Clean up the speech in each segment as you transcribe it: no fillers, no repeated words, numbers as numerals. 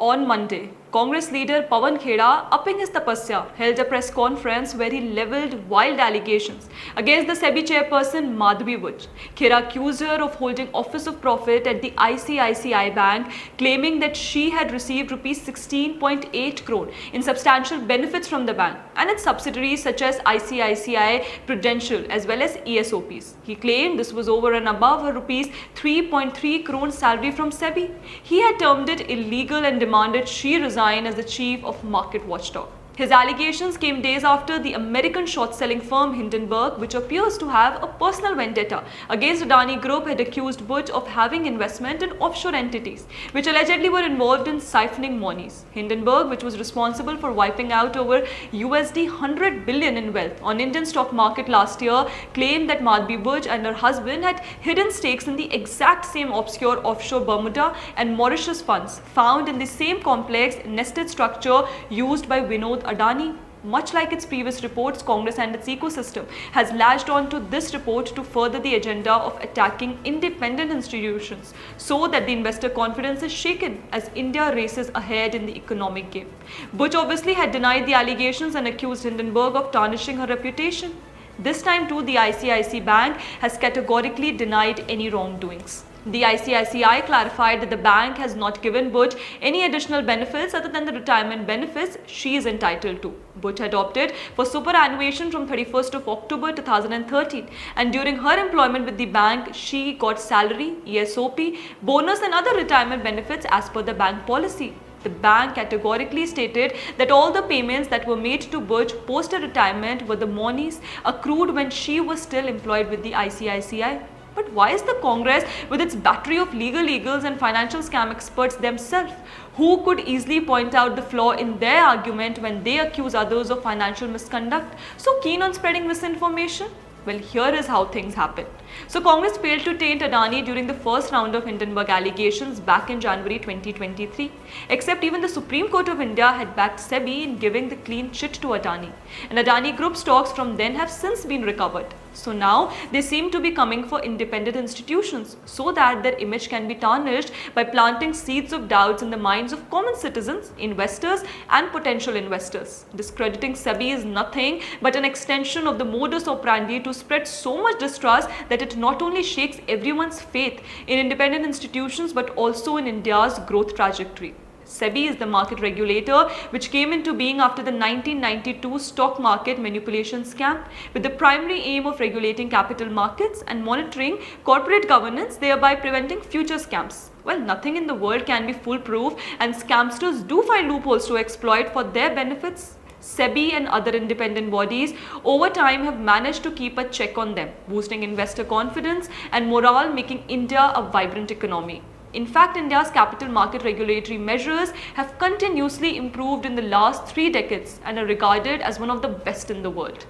On Monday, Congress leader Pawan Kheda, upping his tapasya, held a press conference where he levelled wild allegations against the SEBI chairperson Madhavi Buch. Kheda accused her of holding office of profit at the ICICI Bank, claiming that she had received rupees 16.8 crore in substantial benefits from the bank and its subsidiaries such as ICICI Prudential as well as ESOPs. He claimed this was over and above her rupees 3.3 crore salary from SEBI. He had termed it illegal and demanded she resign as the chief of market watchdog. His allegations came days after the American short-selling firm Hindenburg, which appears to have a personal vendetta against Adani Group, had accused Buch of having investment in offshore entities, which allegedly were involved in siphoning monies. Hindenburg, which was responsible for wiping out over USD 100 billion in wealth on Indian stock market last year, claimed that Madhavi Buch and her husband had hidden stakes in the exact same obscure offshore Bermuda and Mauritius funds found in the same complex nested structure used by Vinod Adani. Much like its previous reports, Congress and its ecosystem has latched on to this report to further the agenda of attacking independent institutions so that the investor confidence is shaken as India races ahead in the economic game. Buch obviously had denied the allegations and accused Hindenburg of tarnishing her reputation. This time too, the ICICI Bank has categorically denied any wrongdoings. The ICICI clarified that the bank has not given Buch any additional benefits other than the retirement benefits she is entitled to. Buch had opted for superannuation from 31st of October 2013, and during her employment with the bank, she got salary, ESOP, bonus and other retirement benefits as per the bank policy. The bank categorically stated that all the payments that were made to Buch post her retirement were the monies accrued when she was still employed with the ICICI. But why is the Congress, with its battery of legal and financial scam experts themselves, who could easily point out the flaw in their argument when they accuse others of financial misconduct, so keen on spreading misinformation? Well, here is how things happened. So Congress failed to taint Adani during the first round of Hindenburg allegations back in January 2023. Except even the Supreme Court of India had backed SEBI in giving the clean chit to Adani. And Adani Group stocks from then have since been recovered. So now they seem to be coming for independent institutions so that their image can be tarnished by planting seeds of doubts in the minds of common citizens, investors and potential investors. Discrediting SEBI is nothing but an extension of the modus operandi to spread so much distrust that it not only shakes everyone's faith in independent institutions but also in India's growth trajectory. SEBI is the market regulator which came into being after the 1992 stock market manipulation scam with the primary aim of regulating capital markets and monitoring corporate governance, thereby preventing future scams. Well, nothing in the world can be foolproof and scamsters do find loopholes to exploit for their benefits. SEBI and other independent bodies over time have managed to keep a check on them, boosting investor confidence and morale, making India a vibrant economy. In fact, India's capital market regulatory measures have continuously improved in the last 3 decades and are regarded as one of the best in the world.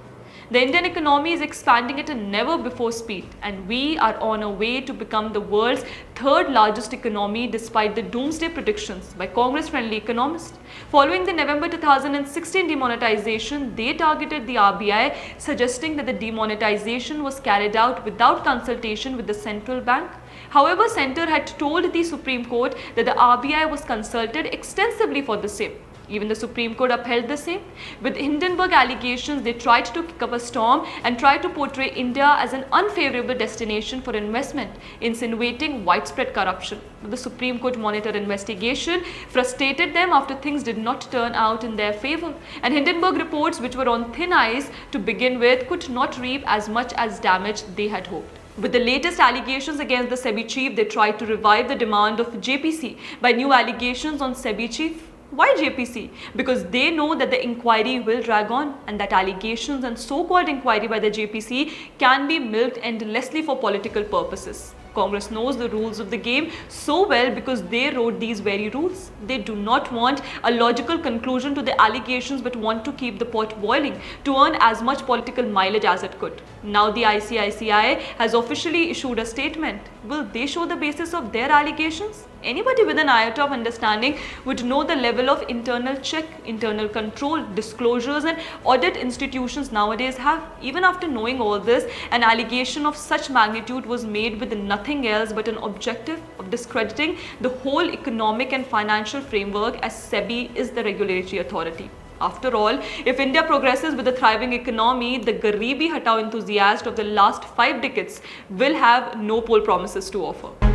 The Indian economy is expanding at a never-before speed, and we are on our way to become the world's 3rd largest economy despite the doomsday predictions by Congress-friendly economists. Following the November 2016 demonetization, they targeted the RBI, suggesting that the demonetization was carried out without consultation with the central bank. However, Centre had told the Supreme Court that the RBI was consulted extensively for the same. Even the Supreme Court upheld the same. With Hindenburg allegations, they tried to kick up a storm and tried to portray India as an unfavorable destination for investment, insinuating widespread corruption. But the Supreme Court monitor investigation frustrated them after things did not turn out in their favor. And Hindenburg reports, which were on thin ice to begin with, could not reap as much as damage they had hoped. With the latest allegations against the SEBI chief, they tried to revive the demand of JPC by new allegations on SEBI chief. Why JPC? Because they know that the inquiry will drag on and that allegations and so-called inquiry by the JPC can be milked endlessly for political purposes. Congress knows the rules of the game so well because they wrote these very rules. They do not want a logical conclusion to the allegations but want to keep the pot boiling to earn as much political mileage as it could. Now the ICICI has officially issued a statement. Will they show the basis of their allegations? Anybody with an iota of understanding would know the level of internal check, internal control, disclosures and audit institutions nowadays have. Even after knowing all this, an allegation of such magnitude was made with nothing else but an objective of discrediting the whole economic and financial framework, as SEBI is the regulatory authority. After all, if India progresses with a thriving economy, the Garibi Hatao enthusiast of the last 5 decades will have no poll promises to offer.